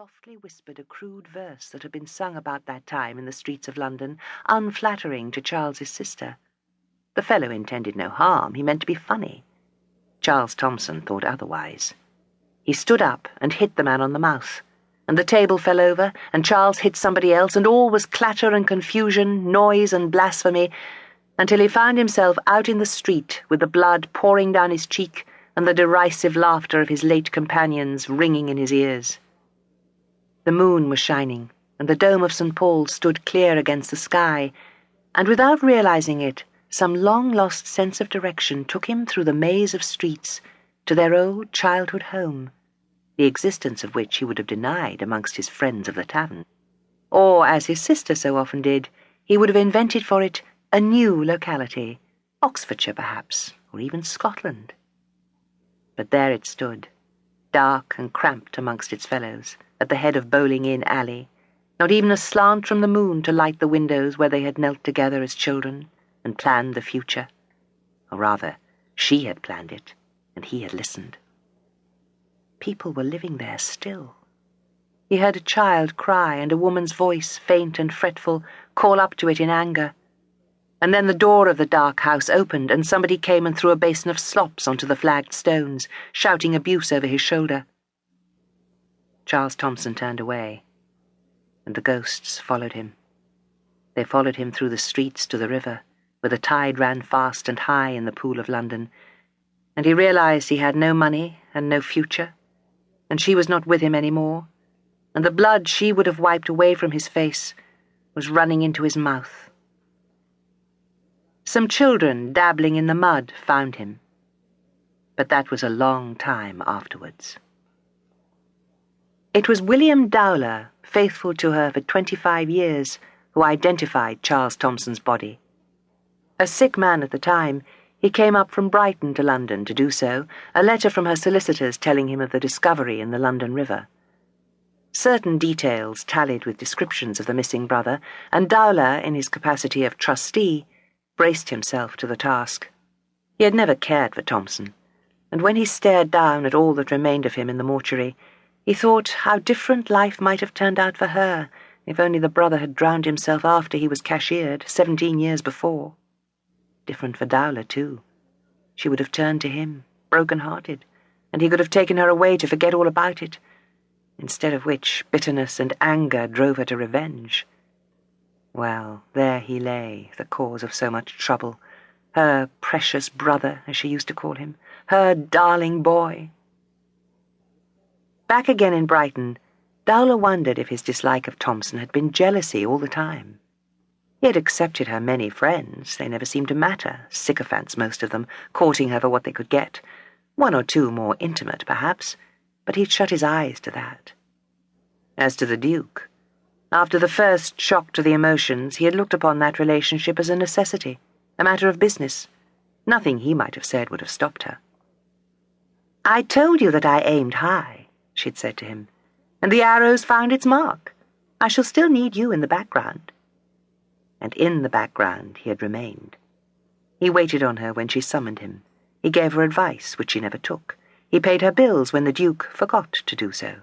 softly whispered a crude verse that had been sung about that time in the streets of London, unflattering to Charles's sister. The fellow intended no harm. He meant to be funny. Charles Thomson thought otherwise. He stood up and hit the man on the mouth, and the table fell over, and Charles hit somebody else, and all was clatter and confusion, noise and blasphemy, until he found himself out in the street with the blood pouring down his cheek and the derisive laughter of his late companions ringing in his ears. The moon was shining, and the dome of St. Paul's stood clear against the sky, and without realizing it, some long-lost sense of direction took him through the maze of streets to their old childhood home, the existence of which he would have denied amongst his friends of the tavern. Or, as his sister so often did, he would have invented for it a new locality, Oxfordshire perhaps, or even Scotland. But there it stood, dark and cramped amongst its fellows, at the head of Bowling Inn Alley, not even a slant from the moon to light the windows where they had knelt together as children and planned the future. Or rather, she had planned it, and he had listened. People were living there still. He heard a child cry and a woman's voice, faint and fretful, call up to it in anger. And then the door of the dark house opened, and somebody came and threw a basin of slops onto the flagged stones, shouting abuse over his shoulder. Charles Thomson turned away, and the ghosts followed him. They followed him through the streets to the river, where the tide ran fast and high in the pool of London, and he realized he had no money and no future, and she was not with him any more, and the blood she would have wiped away from his face was running into his mouth. Some children dabbling in the mud found him, but that was a long time afterwards. It was William Dowler, faithful to her for 25 years, who identified Charles Thomson's body. A sick man at the time, he came up from Brighton to London to do so, a letter from her solicitors telling him of the discovery in the London River. Certain details tallied with descriptions of the missing brother, and Dowler, in his capacity of trustee, braced himself to the task. He had never cared for Thomson, and when he stared down at all that remained of him in the mortuary, he thought how different life might have turned out for her if only the brother had drowned himself after he was cashiered 17 years before. Different for Dowler, too. She would have turned to him, broken-hearted, and he could have taken her away to forget all about it, instead of which bitterness and anger drove her to revenge. Well, there he lay, the cause of so much trouble, her precious brother, as she used to call him, her darling boy. Back again in Brighton, Dowler wondered if his dislike of Thomson had been jealousy all the time. He had accepted her many friends. They never seemed to matter, sycophants most of them, courting her for what they could get. One or two more intimate, perhaps, but he'd shut his eyes to that. As to the Duke, after the first shock to the emotions, he had looked upon that relationship as a necessity, a matter of business. Nothing he might have said would have stopped her. "I told you that I aimed high," she'd said to him, "and the arrows found its mark. I shall still need you in the background." And in the background he had remained. He waited on her when she summoned him. He gave her advice, which she never took. He paid her bills when the Duke forgot to do so.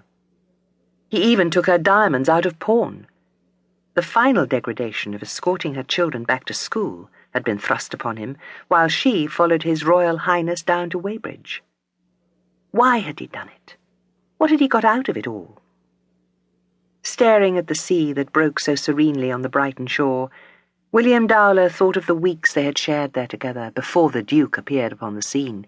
He even took her diamonds out of pawn. The final degradation of escorting her children back to school had been thrust upon him, while she followed his Royal Highness down to Weybridge. Why had he done it? What had he got out of it all? Staring at the sea that broke so serenely on the Brighton shore, William Dowler thought of the weeks they had shared there together before the Duke appeared upon the scene.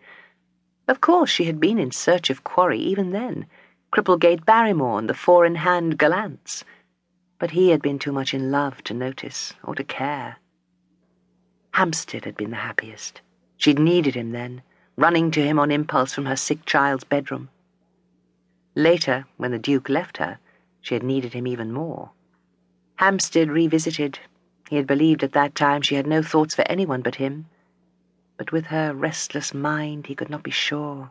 Of course she had been in search of quarry even then, Cripplegate Barrymore and the four-in-hand gallants, but he had been too much in love to notice or to care. Hampstead had been the happiest. She'd needed him then, running to him on impulse from her sick child's bedroom. Later, when the Duke left her, she had needed him even more. Hampstead revisited. He had believed at that time she had no thoughts for anyone but him. But with her restless mind, he could not be sure.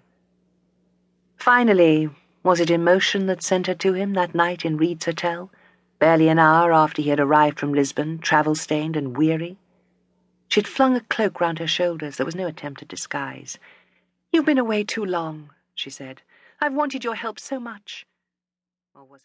Finally, was it emotion that sent her to him that night in Reed's Hotel, barely an hour after he had arrived from Lisbon, travel-stained and weary? She'd flung a cloak round her shoulders. There was no attempt at disguise. "You've been away too long," she said. "I've wanted your help so much." Or was it